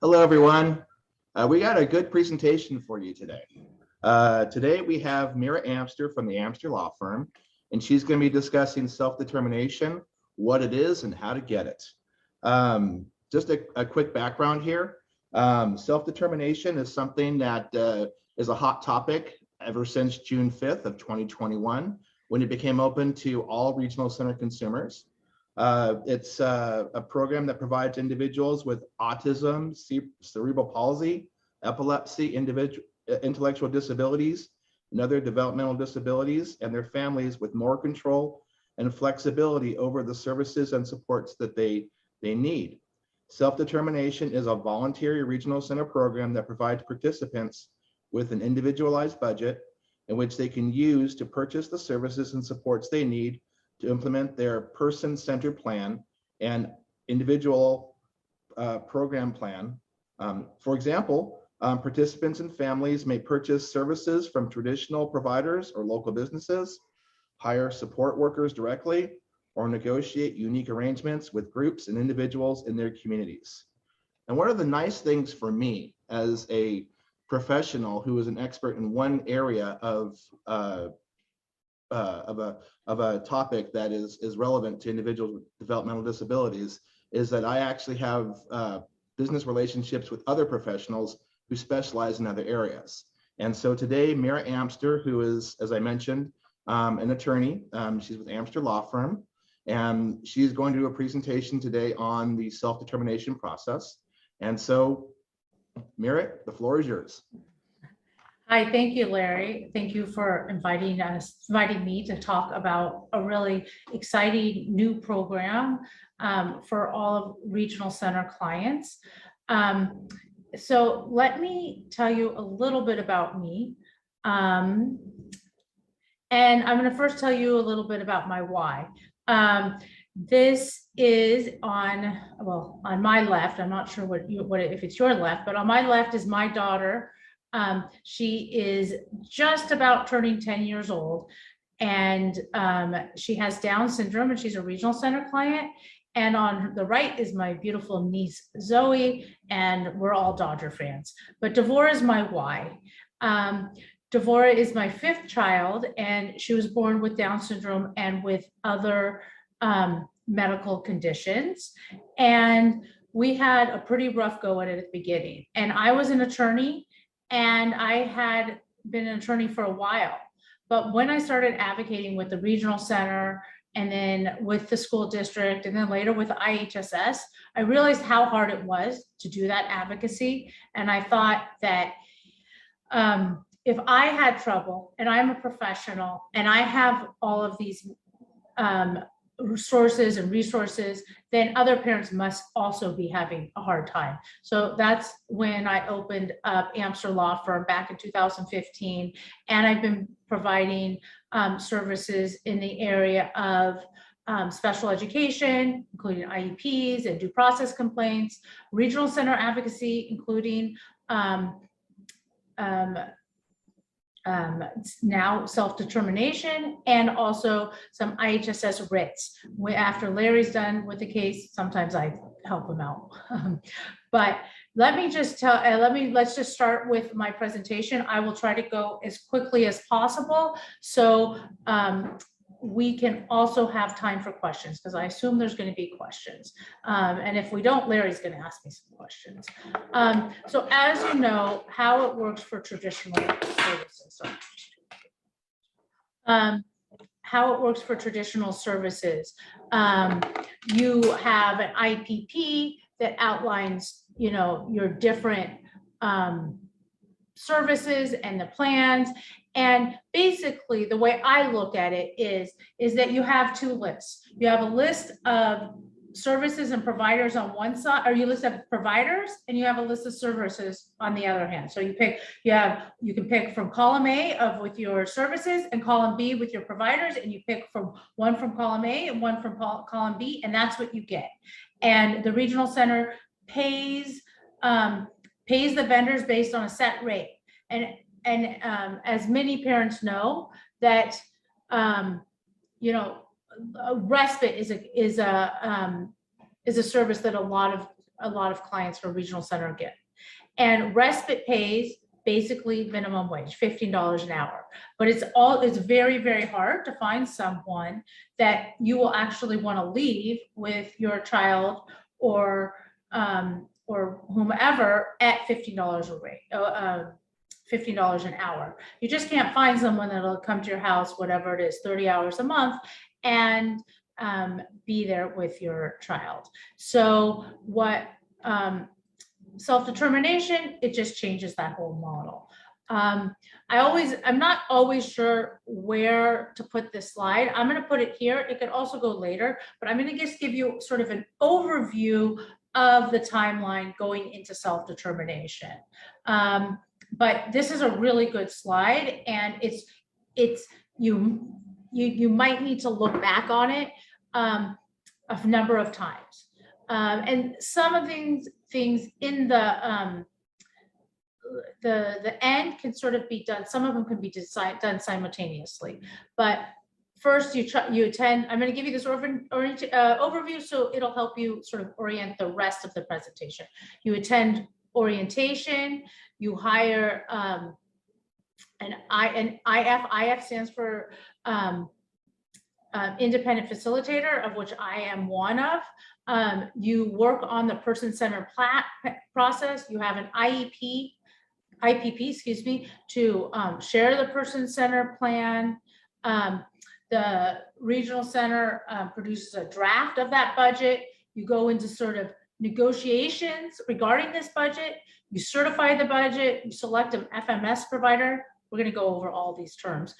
Hello, everyone. We got a good presentation for you today. Today we have Meira Amster from the Amster Law Firm, and she's going to be discussing self-determination, what it is, and how to get it. Just a quick background here. Self-determination is something that is a hot topic ever since June 5th of 2021, when it became open to all regional center consumers. It's a program that provides individuals with autism, cerebral palsy, epilepsy, intellectual disabilities, and other developmental disabilities, and their families with more control and flexibility over the services and supports that they need. Self-determination is a voluntary regional center program that provides participants with an individualized budget in which they can use to purchase the services and supports they need to implement their person-centered plan and individual program plan. For example, participants and families may purchase services from traditional providers or local businesses, hire support workers directly, or negotiate unique arrangements with groups and individuals in their communities. And one of the nice things for me as a professional who is an expert in one area of a topic that is relevant to individuals with developmental disabilities is that I actually have business relationships with other professionals who specialize in other areas. And so today, Meira Amster, who is, as I mentioned, an attorney, she's with Amster Law Firm, and she's going to do a presentation today on the self-determination process. And so, Meira, the floor is yours. Hi, thank you, Larry. Thank you for inviting me to talk about a really exciting new program for all of regional center clients. So let me tell you a little bit about me. And I'm going to first tell you a little bit about my why. This is on my left. I'm not sure if it's your left, but on my left is my daughter. She is just about turning 10 years old, and she has Down syndrome, and she's a regional center client. And on the right is my beautiful niece, Zoe, and we're all Dodger fans. But Devora is my why. Devora is my 5th child, and she was born with Down syndrome and with other medical conditions. And we had a pretty rough go at it at the beginning. And I was an attorney, and I had been an attorney for a while. But when I started advocating with the regional center and then with the school district and then later with IHSS, I realized how hard it was to do that advocacy. And I thought that if I had trouble and I'm a professional and I have all of these sources and resources, then other parents must also be having a hard time. So that's when I opened up Amster Law Firm back in 2015. And I've been providing services in the area of special education, including IEPs and due process complaints, regional center advocacy, including now self-determination, and also some IHSS writs. After Larry's done with the case, sometimes I help him out. But let's just start with my presentation. I will try to go as quickly as possible so we can also have time for questions, because I assume there's going to be questions. And if we don't, Larry's going to ask me some questions. So as you know, how it works for traditional services. How it works for traditional services. You have an IPP that outlines, your different services and the plans. And basically, the way I look at it is that you have 2 lists. You have a list of services and providers on one side, or you list of providers, and you have a list of services on the other hand. So you can pick from column A with your services and column B with your providers, and you pick from one from column A and one from column B, and that's what you get. And the regional center pays the vendors based on a set rate. And as many parents know, that respite is a service that a lot of a lot of clients from regional center get. And respite pays basically minimum wage, $15 an hour. But it's very, very hard to find someone that you will actually want to leave with your child or whomever at $15 a rate, $15 an hour. You just can't find someone that'll come to your house, whatever it is, 30 hours a month, and be there with your child. So what self-determination, it just changes that whole model. I'm not always sure where to put this slide. I'm going to put it here. It could also go later, but I'm going to just give you sort of an overview of the timeline going into self-determination. But this is a really good slide, and you might need to look back on it a number of times. And some of things in the end can sort of be done. Some of them can be done simultaneously. But first, you attend. I'm going to give you this overview, so it'll help you sort of orient the rest of the presentation. You attend orientation. You hire an IF stands for independent facilitator, of which I am one of. You work on the person-centered process. You have an IPP, excuse me, to share the person-centered plan. The regional center produces a draft of that budget. You go into sort of negotiations regarding this budget. You certify the budget. You select an FMS provider. We're going to go over all these terms.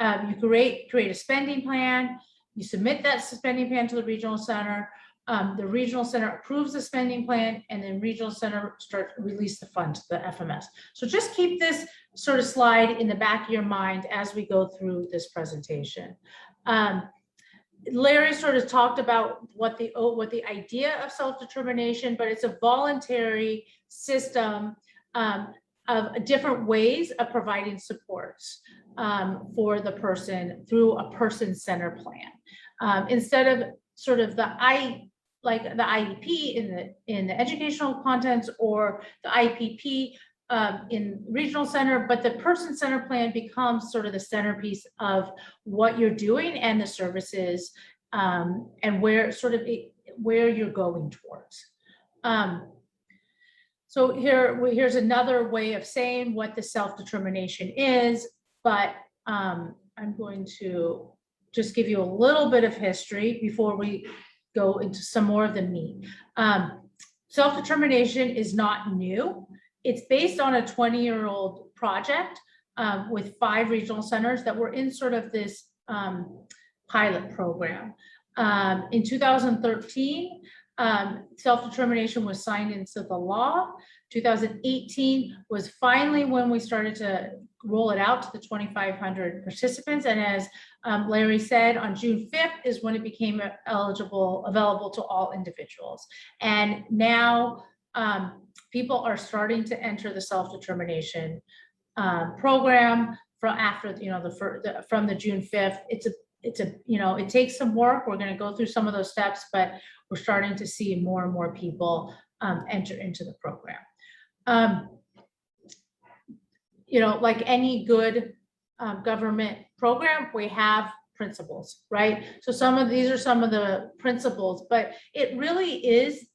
You create a spending plan. You submit that spending plan to the regional center. The regional center approves the spending plan, and then regional center release the fund to the FMS. So just keep this sort of slide in the back of your mind as we go through this presentation. Larry sort of talked about what the idea of self-determination, but it's a voluntary system of different ways of providing supports for the person through a person-centered plan. Instead of sort of the IEP in the educational contents, or the IPP in regional center, but the person-centered plan becomes sort of the centerpiece of what you're doing and the services and where you're going towards. So here's another way of saying what the self-determination is, but I'm going to just give you a little bit of history before we go into some more of the meat. Self-determination is not new. It's based on a 20-year-old project with 5 regional centers that were in sort of this pilot program. In 2013, self-determination was signed into the law. 2018 was finally when we started to roll it out to the 2,500 participants. And as Larry said, on June 5th is when it became available to all individuals. And now people are starting to enter the self-determination program from after, from the June 5th. It takes some work. We're going to go through some of those steps, but we're starting to see more and more people enter into the program. Like any good government program, we have principles, right? So these are some of the principles, but it really is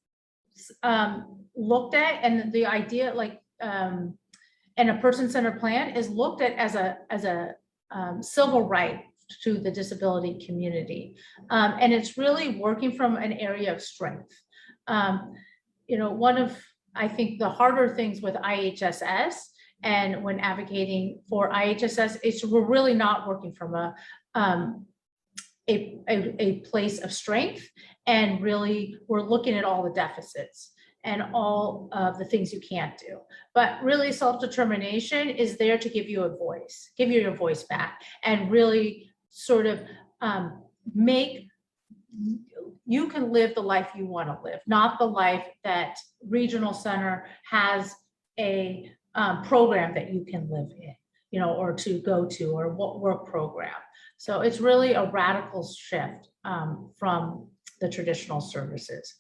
looked at, and the idea, and a person-centered plan is looked at as a civil right to the disability community, and it's really working from an area of strength. One of, I think, the harder things with IHSS and when advocating for IHSS is we're really not working from a place of strength, and really we're looking at all the deficits and all of the things you can't do. But really, self-determination is there to give you a voice, give you your voice back, and really sort of make you can live the life you want to live, not the life that regional center has a program that you can live in, or to go to, or what work program. So it's really a radical shift from the traditional services.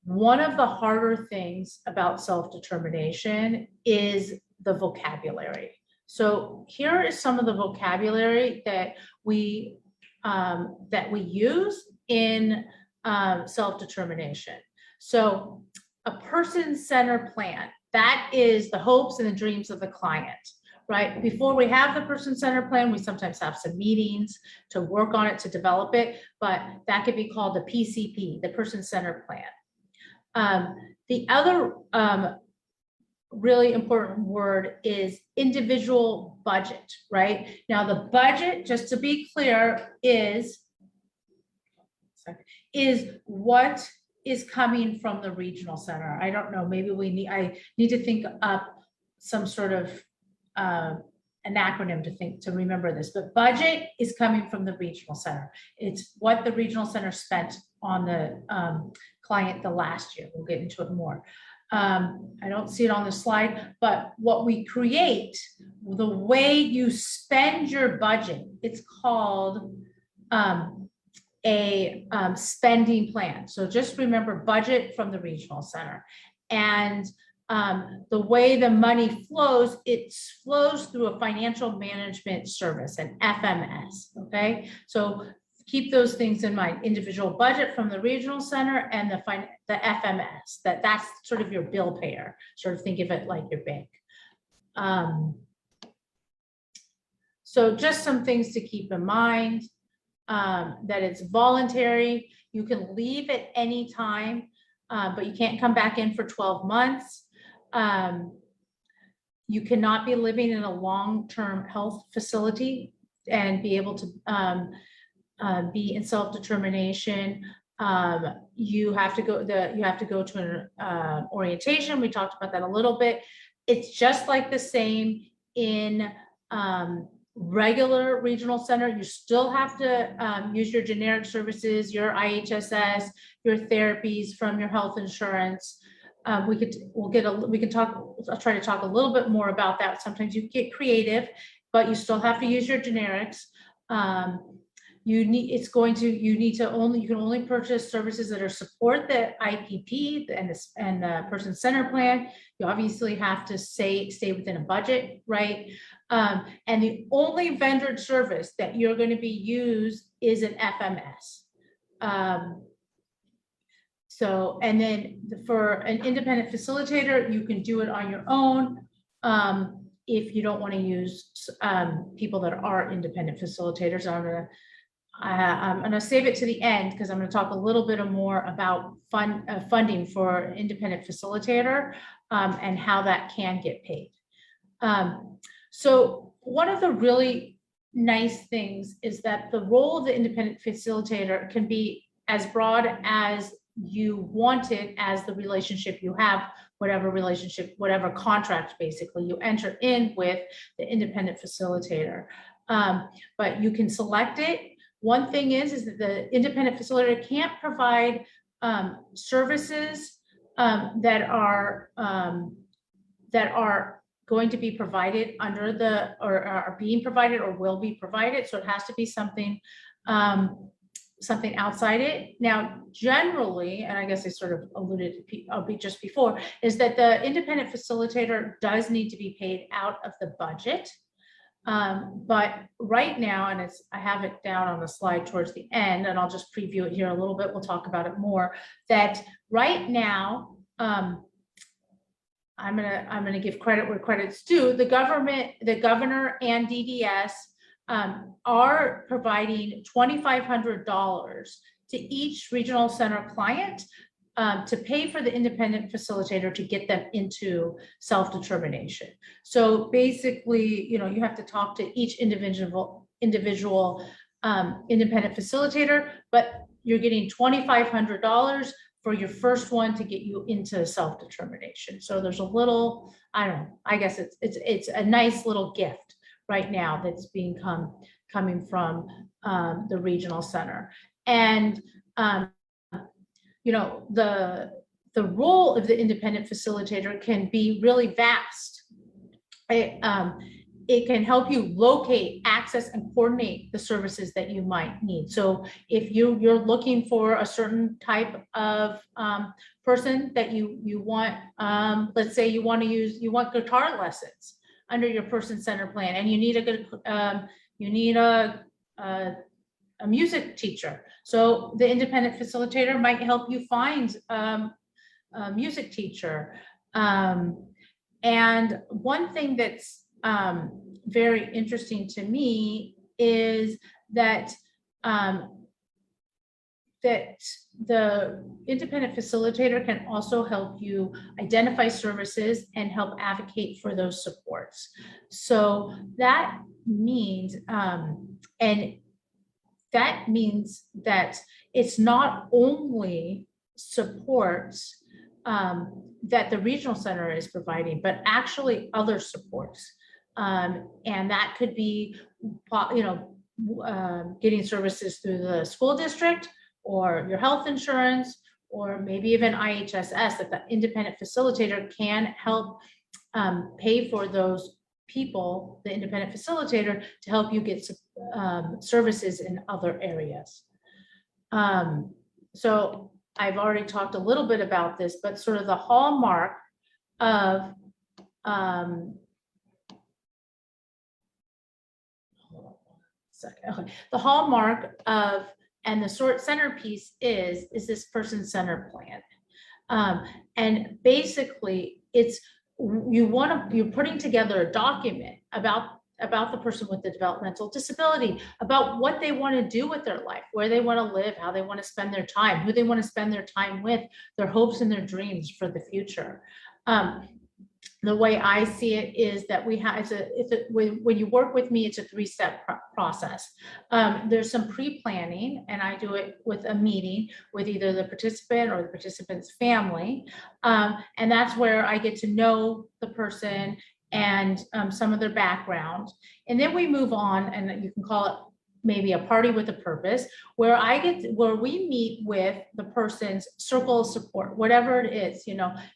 one of the harder things about self-determination is the vocabulary. So here is some of the vocabulary that we use in self-determination. So a person-centered plan, that is the hopes and the dreams of the client, right? Before we have the person-centered plan, we sometimes have some meetings to work on it, to develop it, but that could be called the PCP, the person-centered plan. The other really important word is individual budget, right? Now the budget, just to be clear, is what is coming from the regional center. I don't know, maybe I need to think up some sort of an acronym to remember this, but budget is coming from the regional center. It's what the regional center spent on the client the last year. We'll get into it more. I don't see it on the slide, but what we create, the way you spend your budget, it's called a spending plan. So just remember budget from the regional center. And the way the money flows, it flows through a financial management service, an FMS, okay? So keep those things in mind, individual budget from the regional center and the FMS, that's sort of your bill payer, sort of think of it like your bank. So just some things to keep in mind, that it's voluntary. You can leave at any time, but you can't come back in for 12 months. You cannot be living in a long-term health facility and be able to be in self-determination. You have to go to an orientation. We talked about that a little bit. It's just like the same in regular regional center. You still have to use your generic services, your IHSS, your therapies from your health insurance. I'll try to talk a little bit more about that. Sometimes you get creative, but you still have to use your generics. You can only purchase services that are support the IPP and the person-centered plan. You obviously have to stay within a budget, right? And the only vendored service that you're going to be used is an FMS. So, and then for an independent facilitator, you can do it on your own if you don't want to use people that are independent facilitators. I'm going to save it to the end because I'm going to talk a little bit more about funding for independent facilitator and how that can get paid. So one of the really nice things is that the role of the independent facilitator can be as broad as you want it, as the relationship you have, whatever relationship, whatever contract basically you enter in with the independent facilitator. But you can select it. One thing is that the independent facilitator can't provide services that are going to be provided under the, or are being provided or will be provided. So it has to be something something outside it. Now, generally, and I guess I sort of alluded to just before, is that the independent facilitator does need to be paid out of the budget. But right now, and I have it down on the slide towards the end, and I'll just preview it here a little bit. We'll talk about it more. That right now, I'm gonna give credit where credit's due. The governor and DDS are providing $2,500 to each regional center client to pay for the independent facilitator to get them into self-determination. So basically, you have to talk to each individual independent facilitator, but you're getting $2,500 for your first one to get you into self-determination. So there's a little, I guess it's a nice little gift right now that's coming from the regional center. And the role of the independent facilitator can be really vast. it can help you locate, access, and coordinate the services that you might need. So if you're looking for a certain type of person that you want, let's say you want guitar lessons under your person-centered plan, and you need a music teacher. So the independent facilitator might help you find a music teacher. And one thing that's very interesting to me is that that the independent facilitator can also help you identify services and help advocate for those supports. So that means, that it's not only supports that the regional center is providing, but actually other supports. And that could be, getting services through the school district or your health insurance, or maybe even IHSS, that the independent facilitator can help pay for those people, the independent facilitator, to help you get services in other areas. So I've already talked a little bit about this, but sort of the hallmark of the hallmark of, and the centerpiece is this person-centered plan. And basically you're putting together a document about the person with the developmental disability, about what they want to do with their life, where they want to live, how they want to spend their time, who they want to spend their time with, their hopes and their dreams for the future. The way I see it is that we have, when you work with me, it's a 3-step process. There's some pre-planning, and I do it with a meeting with either the participant or the participant's family. And that's where I get to know the person and some of their background. And then we move on, and you can call it maybe a party with a purpose, where we meet with the person's circle of support, whatever it is,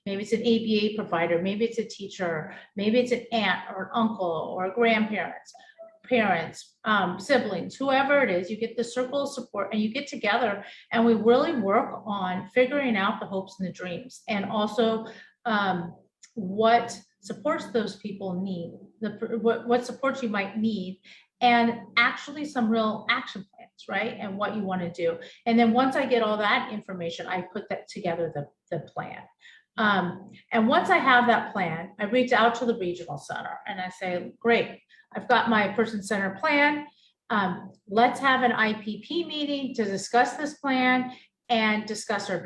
maybe it's an ABA provider, maybe it's a teacher, maybe it's an aunt or an uncle or grandparents, parents, siblings, whoever it is. You get the circle of support and you get together, and we really work on figuring out the hopes and the dreams, and also what supports those people need, what supports you might need, and actually some real action plans, right? And what you want to do. And then once I get all that information, I put that together, the plan. And once I have that plan, I reach out to the regional center and I say, great, I've got my person-centered plan. Let's have an IPP meeting to discuss this plan and discuss our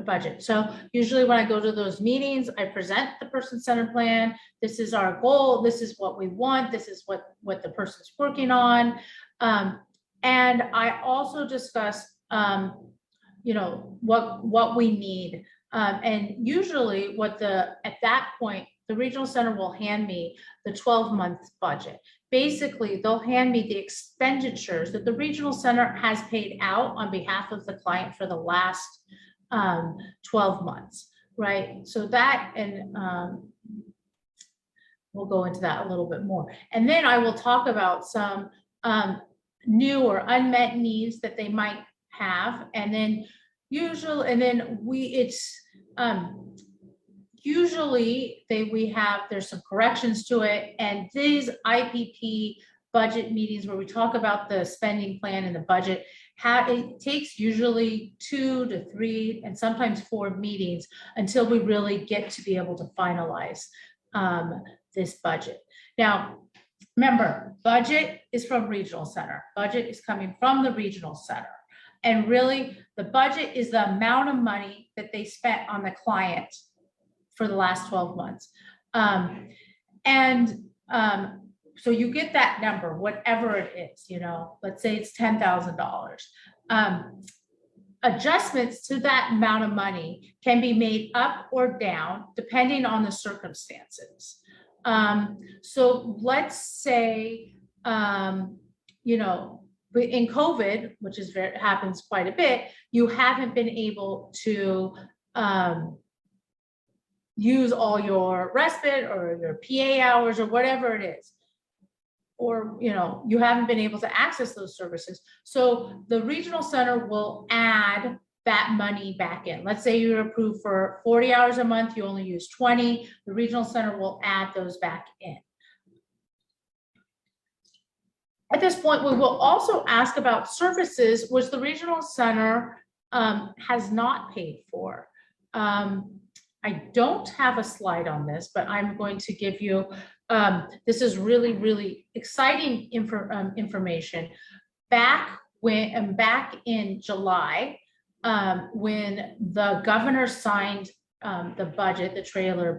budget. So usually when I go to those meetings, I present the person-centered plan. This is our goal. This is what we want. This is what the person's working on. And I also discuss, what we need. And usually at that point, the regional center will hand me the 12-month budget. Basically, they'll hand me the expenditures that the regional center has paid out on behalf of the client for the last 12 months, right? So that, and we'll go into that a little bit more. And then I will talk about some new or unmet needs that they might have. And then usually there's some corrections to it. And these IPP budget meetings where we talk about the spending plan and the budget, it takes usually 2 to 3 and sometimes 4 meetings until we really get to be able to finalize this budget. Now, remember, budget is from regional center. Budget is coming from the regional center. And really, the budget is the amount of money that they spent on the client for the last 12 months. So you get that number, whatever it is, let's say it's $10,000. Adjustments to that amount of money can be made up or down depending on the circumstances. So let's say, in COVID, which happens quite a bit, you haven't been able to use all your respite or your PA hours or whatever it is, or you haven't been able to access those services. So the regional center will add that money back in. Let's say you're approved for 40 hours a month, you only use 20, the regional center will add those back in. At this point, we will also ask about services which the regional center has not paid for. I don't have a slide on this, but I'm going to give you, this is really, really exciting information. Back in July, when the governor signed the budget, the trailer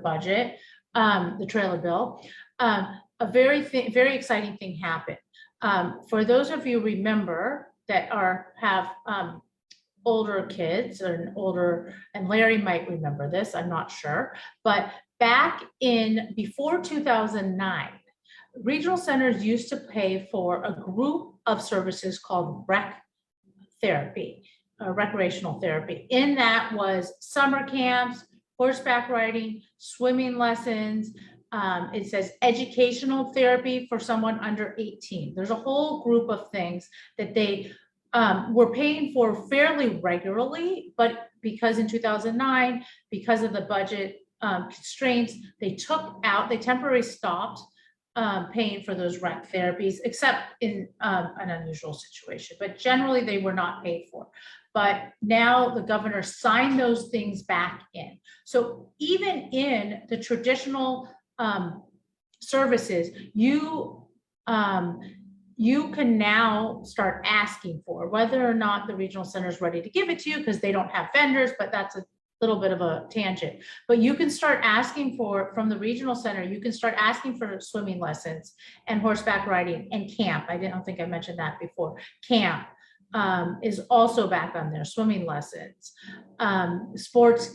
bill, a very exciting thing happened. For those of you remember that have older kids and Larry might remember this, I'm not sure, but before 2009, regional centers used to pay for a group of services called recreational therapy. In that was summer camps, horseback riding, swimming lessons. It says educational therapy for someone under 18. There's a whole group of things that they were paying for fairly regularly, but because in 2009, because of the budget constraints, they temporarily stopped paying for those rec therapies, except in an unusual situation, but generally they were not paid for. But now the governor signed those things back in. So even in the traditional services, you can now start asking for, whether or not the regional center is ready to give it to you because they don't have vendors, but that's a little bit of a tangent. But you can start asking from the regional center, you can start asking for swimming lessons and horseback riding and camp. I don't think I mentioned that before. Camp is also back on there, swimming lessons, sports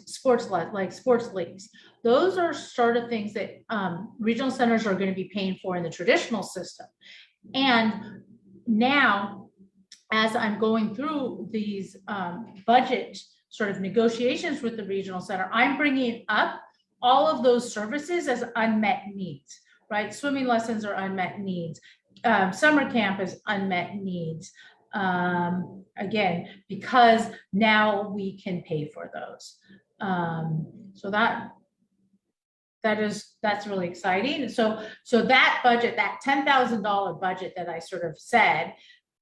leagues. Those are sort of things that regional centers are going to be paying for in the traditional system. And now, as I'm going through these budget sort of negotiations with the regional center, I'm bringing up all of those services as unmet needs, right? Swimming lessons are unmet needs. Summer camp is unmet needs. Again, because now we can pay for those. So that's really exciting. So that budget, that $10,000 budget that I sort of said,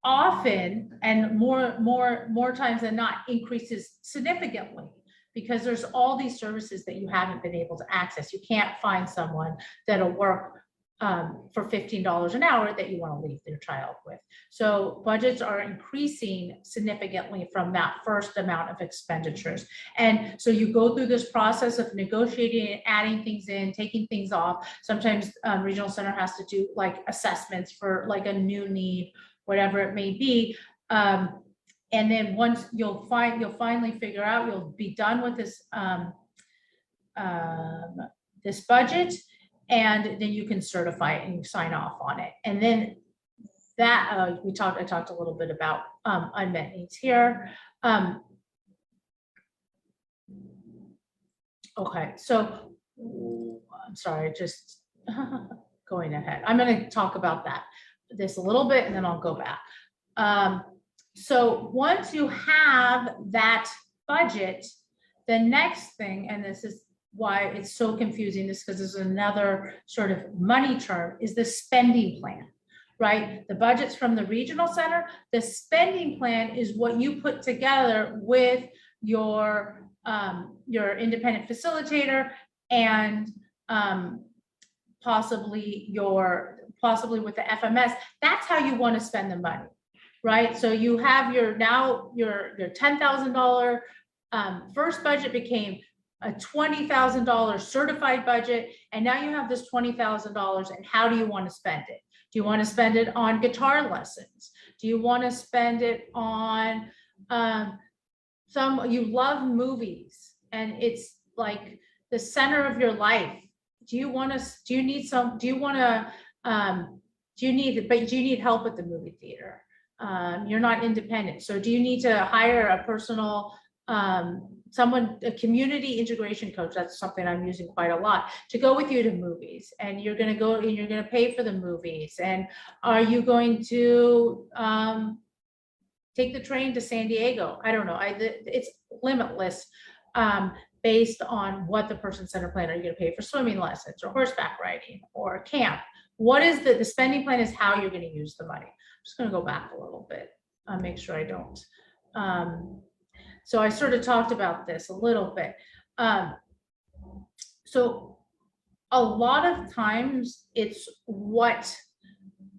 often and more times than not increases significantly, because there's all these services that you haven't been able to access. You can't find someone that'll work for $15 an hour that you want to leave your child with. So budgets are increasing significantly from that first amount of expenditures. And so you go through this process of negotiating and adding things in, taking things off. Sometimes regional center has to do like assessments for like a new need, whatever it may be. And then once you'll finally figure out, you'll be done with this this budget, and then you can certify it and you sign off on it. And then that I talked a little bit about unmet needs here. Okay, so I'm sorry, just going ahead. I'm going to talk about this a little bit, and then I'll go back. So once you have that budget, the next thing, and this is why it's so confusing, this because there's another sort of money term, is the spending plan, right? The budget's from the regional center. The spending plan is what you put together with your independent facilitator and possibly with the FMS. That's how you want to spend the money, right? So you have your $10,000 first budget became a $20,000 certified budget, and now you have this $20,000, and how do you want to spend it? Do you want to spend it on guitar lessons? Do you want to spend it on you love movies and it's like the center of your life? Do you need help at the movie theater? You're not independent, so do you need to hire a personal someone, a community integration coach, that's something I'm using quite a lot, to go with you to movies, and you're going to go and you're going to pay for the movies. And are you going to take the train to San Diego? I don't know. It's limitless based on what the person center plan. Are you going to pay for swimming lessons or horseback riding or camp? What is the spending plan is how you're going to use the money. I'm just going to go back a little bit, make sure I don't. So I sort of talked about this a little bit. So a lot of times it's what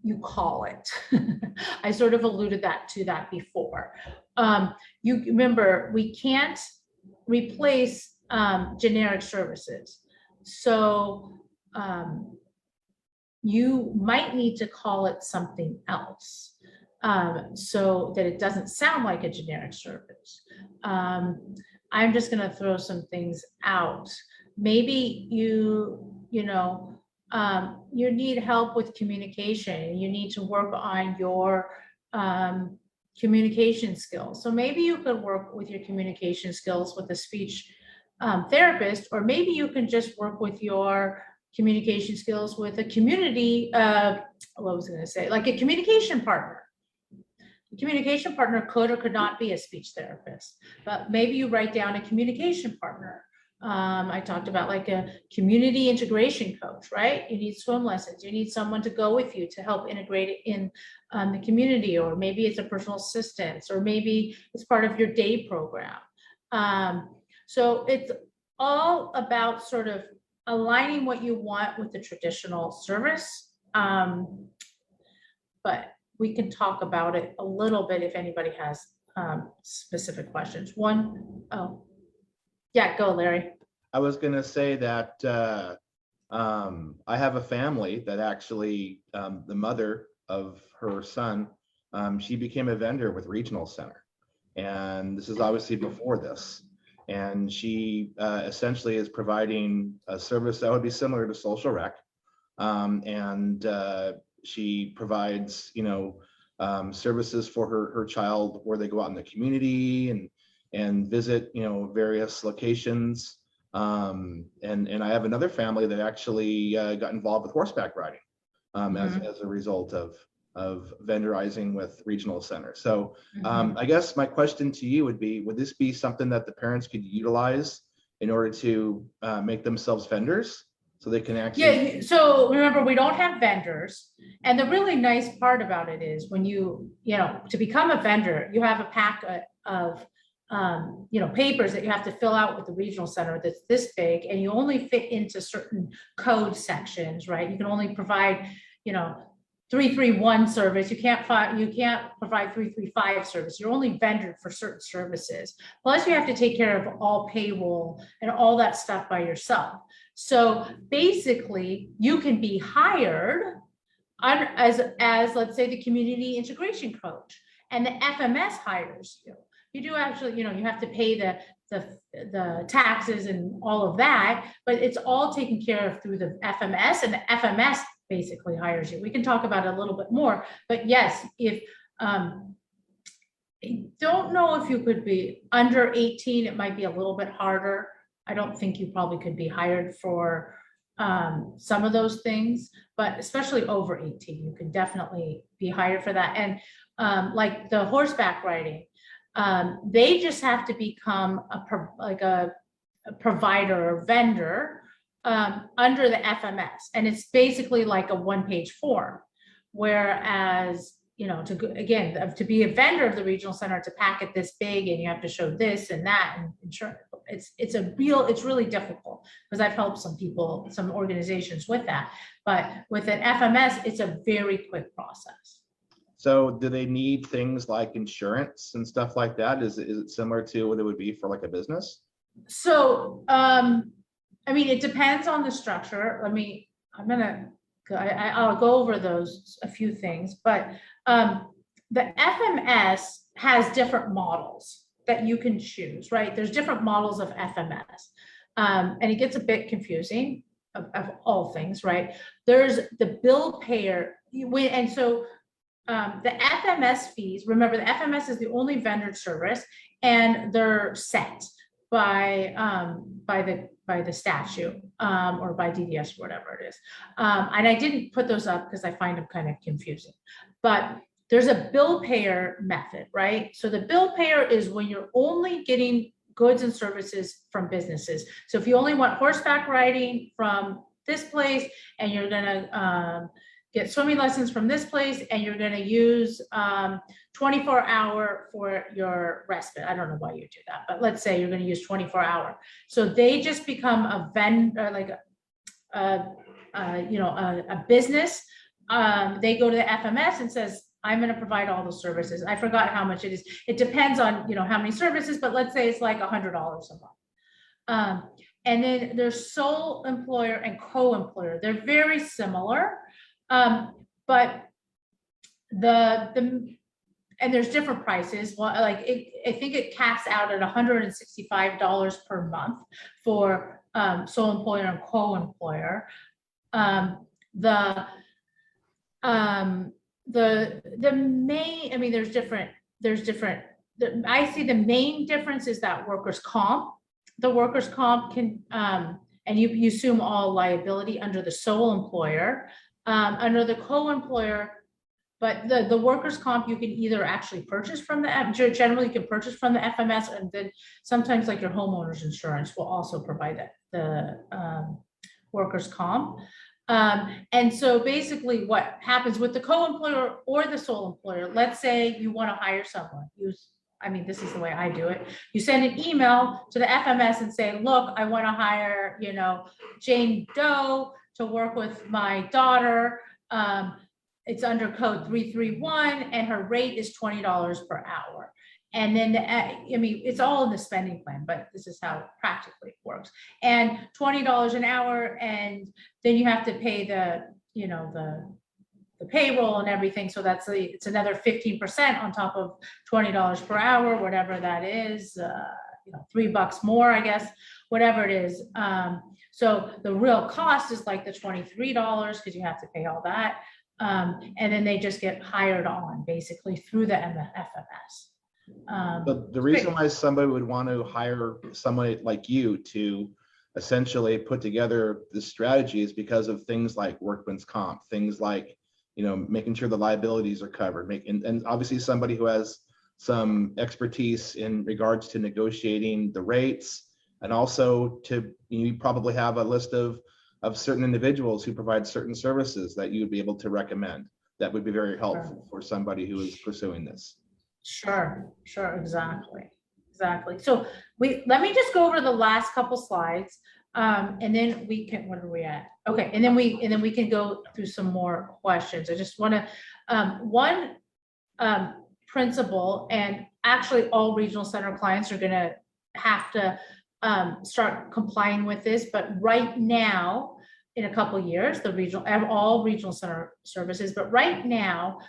you call it. I sort of alluded to that before. You remember, we can't replace generic services. So you might need to call it something else so that it doesn't sound like a generic service. I'm just going to throw some things out. Maybe you need help with communication. You need to work on your communication skills. So maybe you could work with your communication skills with a speech therapist, or maybe you can just work with your communication skills with a community, what was I going to say, like a communication partner. A communication partner could or could not be a speech therapist, but maybe you write down a communication partner. I talked about like a community integration coach, right? You need swim lessons. You need someone to go with you to help integrate it in the community, or maybe it's a personal assistant, or maybe it's part of your day program. So it's all about sort of aligning what you want with the traditional service. But we can talk about it a little bit if anybody has specific questions. Yeah, go, Larry. I was going to say that I have a family that actually, the mother of her son, she became a vendor with Regional Center. And this is obviously before this. And she essentially is providing a service that would be similar to social rec. She provides, services for her child where they go out in the community and visit, various locations. And I have another family that actually got involved with horseback riding as a result of vendorizing with Regional Center. So I guess my question to you would be, would this be something that the parents could utilize in order to make themselves vendors? So they can actually. Yeah, so remember, we don't have vendors. And the really nice part about it is when to become a vendor, you have a pack of papers that you have to fill out with the Regional Center that's this big, and you only fit into certain code sections, right? You can only provide, 331 service. You can't provide 335 service. You're only vendored for certain services. Plus you have to take care of all payroll and all that stuff by yourself. So basically you can be hired as let's say the community integration coach, and the FMS hires you. You do actually, you have to pay the taxes and all of that, but it's all taken care of through the FMS, and the FMS basically hires you. We can talk about it a little bit more, but yes, if I don't know if you could be under 18, it might be a little bit harder. I don't think you probably could be hired for some of those things, but especially over 18, you can definitely be hired for that. And like the horseback riding, they just have to become a provider or vendor under the FMS, and it's basically like a one-page form. Whereas, to be a vendor of the Regional Center, to pack it this big, and you have to show this and that and insurance. It's really difficult, because I've helped some organizations with that. But with an FMS, it's a very quick process. So do they need things like insurance and stuff like that? Is it similar to what it would be for like a business? So, it depends on the structure. I'll go over a few things, but the FMS has different models that you can choose, right? There's different models of FMS, and it gets a bit confusing of all things, right? There's the bill payer, and so the FMS fees, remember the FMS is the only vendor service, and they're set. by the statute, or by DDS, whatever it is. And I didn't put those up because I find them kind of confusing, but there's a bill payer method, right? So the bill payer is when you're only getting goods and services from businesses. So if you only want horseback riding from this place, and you're gonna get swimming lessons from this place, and you're gonna use 24-hour for your respite. I don't know why you do that, but let's say you're gonna use 24-hour. So they just become a vendor, like a business. They go to the FMS and says, I'm going to provide all the services. I forgot how much it is. It depends on, how many services, but let's say it's like $100 a month. And then there's sole employer and co-employer. They're very similar, but and there's different prices. Well, like I think it caps out at $165 per month for sole employer and co-employer. The main, I mean, there's different, I see the main difference is that workers' comp, the workers' comp can, and you assume all liability under the sole employer, under the co-employer, but the workers' comp, you can either actually purchase from generally you can purchase from the FMS, and then sometimes like your homeowner's insurance will also provide the workers' comp. And so basically what happens with the co-employer or the sole employer, let's say you want to hire someone, this is the way I do it. You send an email to the FMS and say, look, I want to hire, Jane Doe to work with my daughter. It's under code 331 and her rate is $20 per hour. And then, it's all in the spending plan, but this is how practically it works. And $20 an hour, and then you have to pay the payroll and everything. So it's another 15% on top of $20 per hour, whatever that is, $3 more, I guess, whatever it is. So the real cost is like the $23 because you have to pay all that. And then they just get hired on basically through the FMS. But the reason why somebody would want to hire somebody like you to essentially put together this strategy is because of things like workman's comp, things like, making sure the liabilities are covered, and obviously somebody who has some expertise in regards to negotiating the rates, and also you probably have a list of certain individuals who provide certain services that you would be able to recommend. That would be very helpful for somebody who is pursuing this. Sure, exactly. So let me just go over the last couple slides, and then we can, what are we at? Okay, and then we can go through some more questions. I just want to, one principle, and actually all regional center clients are going to have to start complying with this, but right now, in a couple of years, all regional center services, but right now,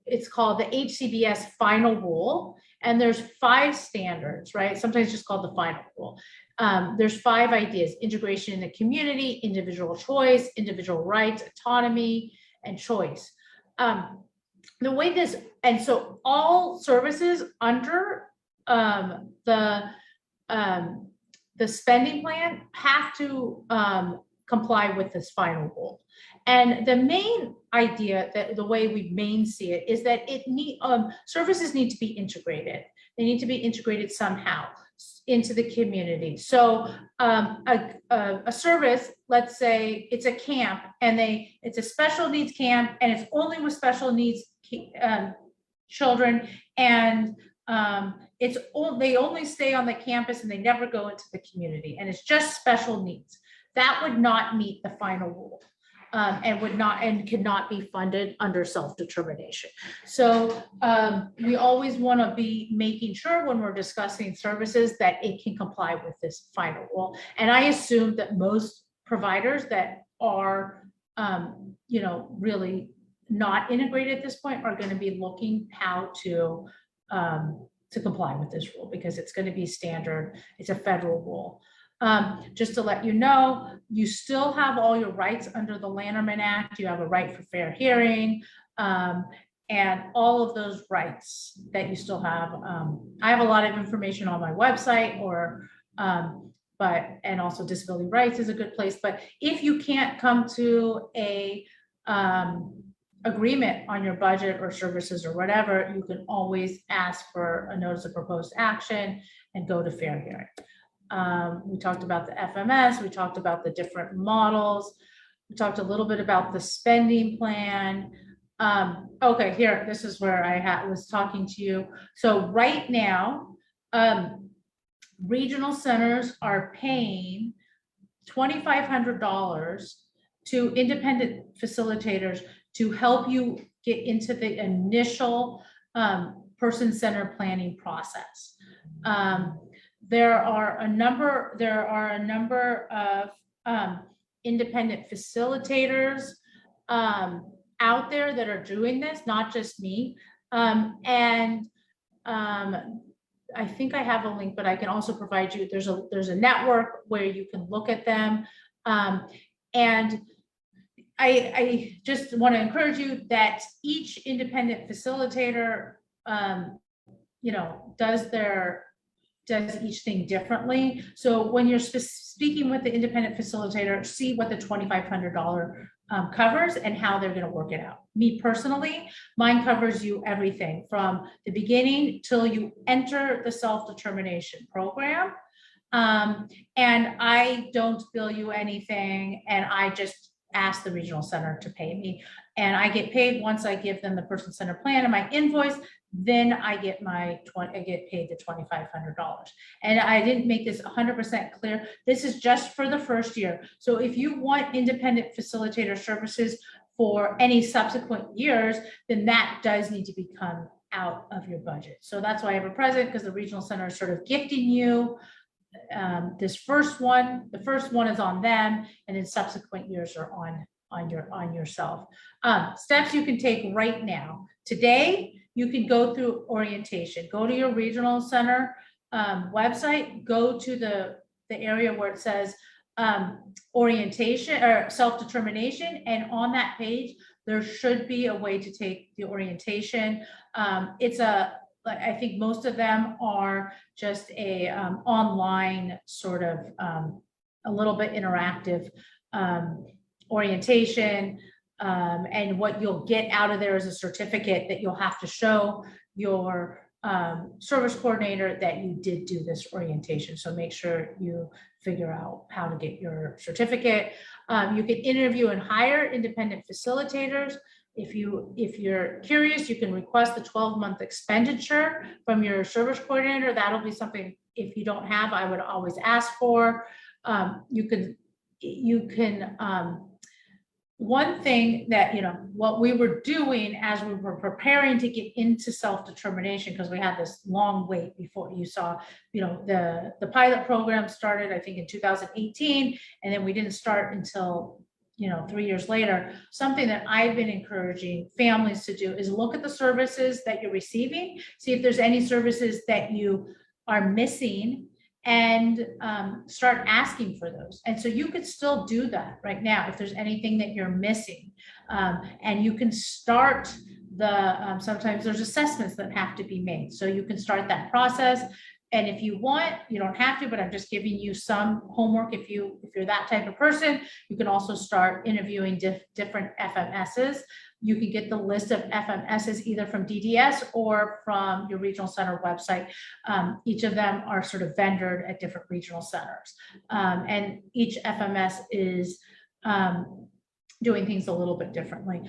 it's called the HCBS final rule, and there's 5 standards, right? Sometimes just called the final rule. There's 5 ideas: integration in the community, individual choice, individual rights, autonomy, and choice. The way this, and so all services under the spending plan have to comply with this final rule. And the main idea, that the way we see it, is that services need to be integrated. They need to be integrated somehow into the community. So a service, let's say it's a camp, and it's a special needs camp, and it's only with special needs children, and they only stay on the campus and they never go into the community, and it's just special needs. That would not meet the final rule, and could not be funded under self-determination. So we always want to be making sure when we're discussing services that it can comply with this final rule. And I assume that most providers that are, really not integrated at this point are going to be looking how to comply with this rule, because it's going to be standard. It's a federal rule. Just to let you know, you still have all your rights under the Lanterman Act. You have a right for fair hearing, and all of those rights that you still have. I have a lot of information on my website, or and also disability rights is a good place. But if you can't come to a agreement on your budget or services or whatever, you can always ask for a notice of proposed action and go to fair hearing. We talked about the FMS, we talked about the different models, we talked a little bit about the spending plan. Okay, here, this is where I was talking to you. So right now, regional centers are paying $2,500 to independent facilitators to help you get into the initial person-centered planning process. There are a number of independent facilitators out there that are doing this, not just me. I think I have a link, but I can also provide you, there's a network where you can look at them. And I just want to encourage you that each independent facilitator, does each thing differently. So when you're speaking with the independent facilitator, see what the $2,500 covers and how they're going to work it out. Me personally, mine covers you everything from the beginning till you enter the self-determination program. And I don't bill you anything, and I just ask the regional center to pay me. And I get paid once I give them the person-centered plan and my invoice, then I get paid the $2,500. And I didn't make this 100% clear. This is just for the first year. So if you want independent facilitator services for any subsequent years, then that does need to become out of your budget. So that's why I have a present, because the regional center is sort of gifting you this first one. The first one is on them, and then subsequent years are on yourself. Steps you can take right now. Today, you can go through orientation. Go to your regional center website, go to the area where it says orientation or self-determination, and on that page, there should be a way to take the orientation. I think most of them are just a online sort of a little bit interactive orientation. And what you'll get out of there is a certificate that you'll have to show your service coordinator that you did do this orientation. So make sure you figure out how to get your certificate. You can interview and hire independent facilitators. If you're curious, you can request the 12-month expenditure from your service coordinator. That'll be something, if you don't have, I would always ask for. One thing that, what we were doing as we were preparing to get into self-determination, because we had this long wait before you saw, the pilot program started, I think, in 2018, and then we didn't start until 3 years later. Something that I've been encouraging families to do is look at the services that you're receiving, see if there's any services that you are missing, and start asking for those. And so you could still do that right now if there's anything that you're missing. And you can start sometimes there's assessments that have to be made. So you can start that process. And if you want, you don't have to, but I'm just giving you some homework. If you're that type of person, you can also start interviewing different FMSs. You can get the list of FMSs either from DDS or from your regional center website. Each of them are sort of vendored at different regional centers. And each FMS is doing things a little bit differently.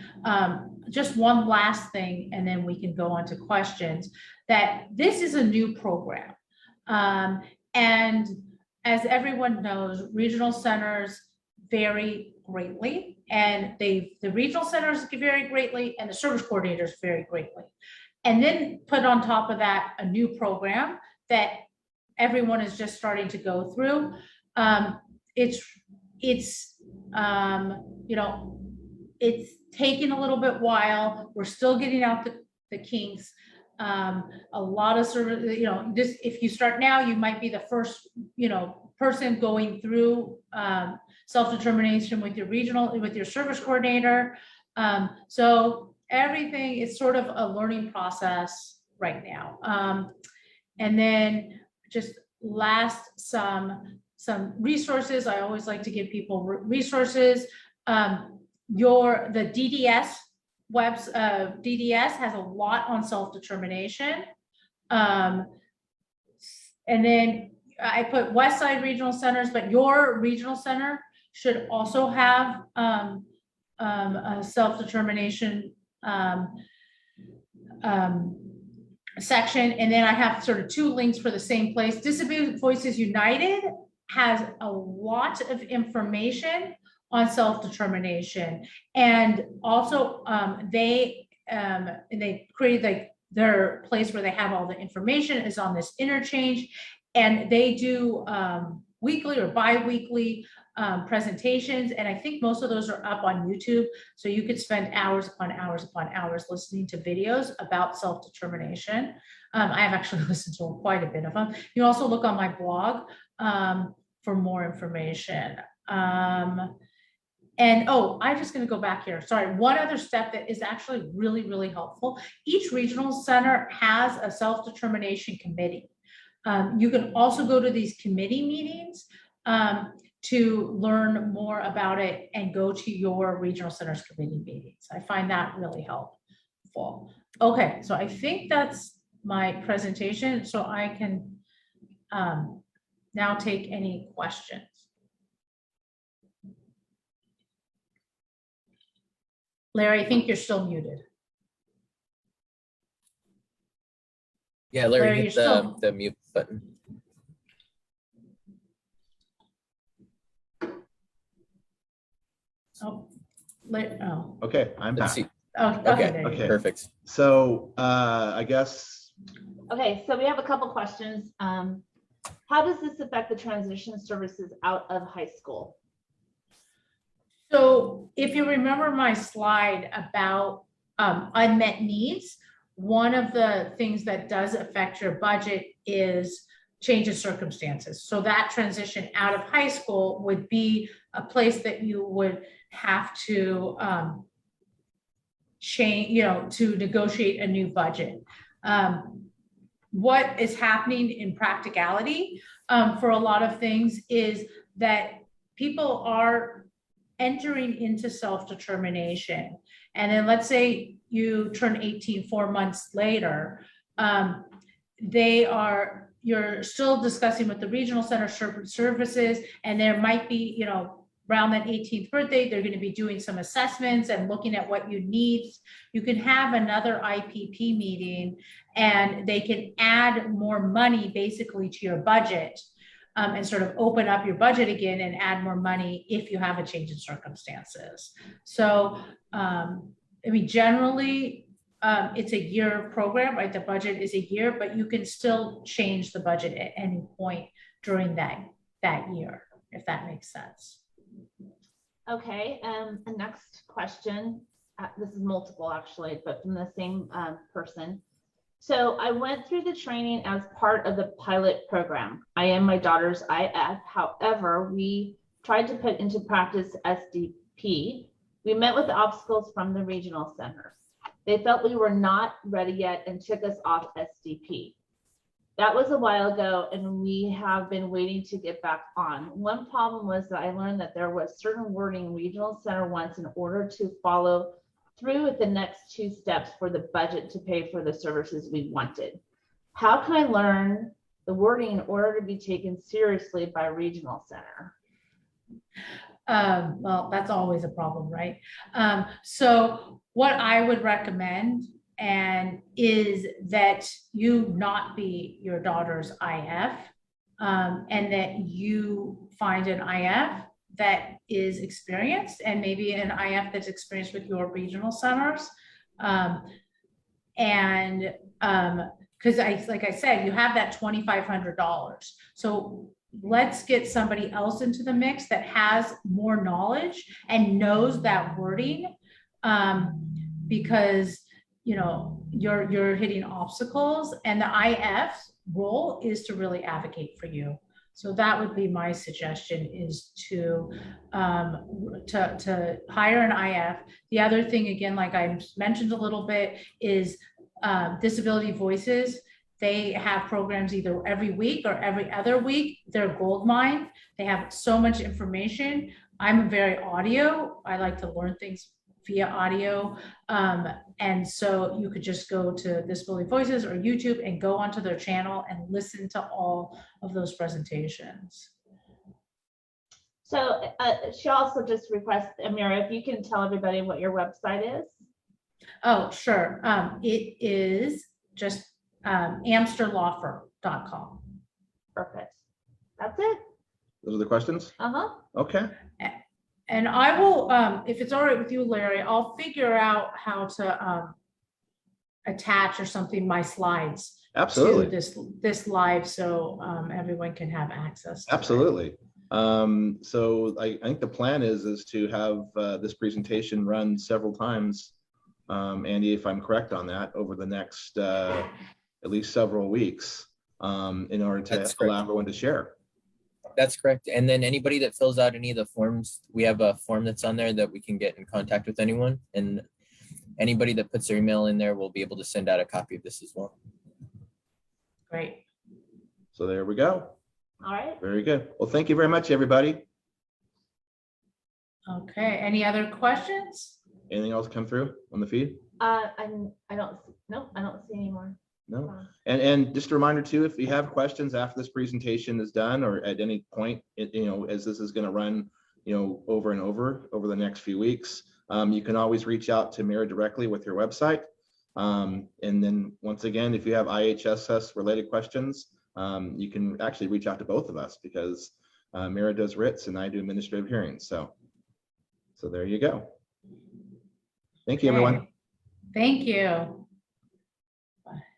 Just one last thing, and then we can go on to questions, that this is a new program. And as everyone knows, regional centers vary greatly, and the regional centers vary greatly, and the service coordinators vary greatly. And then put on top of that a new program that everyone is just starting to go through. It's taken a little bit while. We're still getting out the kinks. A lot of service, just if you start now, you might be the first, person going through self-determination with your service coordinator. So everything is sort of a learning process right now. And then just some resources. I always like to give people resources. The DDS DDS has a lot on self-determination. And then I put West Side Regional Centers, but your regional center should also have a self-determination section. And then I have sort of two links for the same place. Disability Voices United has a lot of information on self-determination, and also they created like their place where they have all the information is on this interchange, and they do weekly or bi-weekly presentations, and I think most of those are up on YouTube, so you could spend hours upon hours upon hours listening to videos about self-determination. I have actually listened to quite a bit of them. You can also look on my blog for more information. And I'm just going to go back here. Sorry, one other step that is actually really, really helpful. Each regional center has a self-determination committee. You can also go to these committee meetings to learn more about it and go to your regional centers committee meetings. I find that really helpful. Okay, so I think that's my presentation, so I can now take any questions. Larry, I think you're still muted. Yeah, Larry, hit the mute button. Okay, I'm Let's back. see. Okay. Perfect. So I guess. Okay, so we have a couple questions. How does this affect the transition services out of high school? So if you remember my slide about unmet needs, one of the things that does affect your budget is change of circumstances. So that transition out of high school would be a place that you would have to change, to negotiate a new budget. What is happening in practicality for a lot of things is that people are entering into self-determination. And then let's say you turn 18 4 months later, you're still discussing with the regional center services, and there might be, around that 18th birthday, they're going to be doing some assessments and looking at what you need. You can have another IPP meeting, and they can add more money basically to your budget. And sort of open up your budget again and add more money if you have a change in circumstances. So, generally, it's a year program, right? The budget is a year, but you can still change the budget at any point during that year, if that makes sense. Okay, the next question, this is multiple actually, but from the same person. So I went through the training as part of the pilot program. I am my daughter's IF. However, we tried to put into practice SDP. We met with the obstacles from the regional centers. They felt we were not ready yet and took us off SDP. That was a while ago, and we have been waiting to get back on. One problem was that I learned that there was certain wording regional center wants in order to follow through with the next two steps for the budget to pay for the services we wanted. How can I learn the wording in order to be taken seriously by a regional center? Well, that's always a problem, right? So what I would recommend is that you not be your daughter's IF, and that you find an IF that is experienced, and maybe an IF that's experienced with your regional centers. Because like I said, you have that $2,500. So let's get somebody else into the mix that has more knowledge and knows that wording, because you're hitting obstacles, and the IF's role is to really advocate for you So that would be my suggestion, is to hire an IF. The other thing, again, like I mentioned a little bit, is Disability Voices. They have programs either every week or every other week. They're gold mine. They have so much information. I'm very audio. I like to learn things via audio. And so you could just go to Disability Voices or YouTube and go onto their channel and listen to all of those presentations. So she also just requests, Meira, if you can tell everybody what your website is. Oh, sure. It is just amsterlawfirm.com. Perfect. That's it. Those are the questions? Uh-huh. Okay. And I will, if it's all right with you, Larry, I'll figure out how to attach or something my slides Absolutely. to this live, so everyone can have access to it. Absolutely. So I think the plan is to have this presentation run several times, Andy, if I'm correct on that, over the next at least several weeks, in order to allow everyone to share. That's correct. And then anybody that fills out any of the forms, we have a form that's on there that we can get in contact with anyone. And anybody that puts their email in there will be able to send out a copy of this as well. Great. So there we go. All right. Very good. Well, thank you very much, everybody. Okay. Any other questions? Anything else come through on the feed? I don't see any more. No. And just a reminder too, if you have questions after this presentation is done, or at any point, as this is going to run, over and over the next few weeks, you can always reach out to Meira directly with your website. And then once again, if you have IHSS related questions, you can actually reach out to both of us, because Meira does writs and I do administrative hearings. So there you go. Thank you, everyone. Thank you.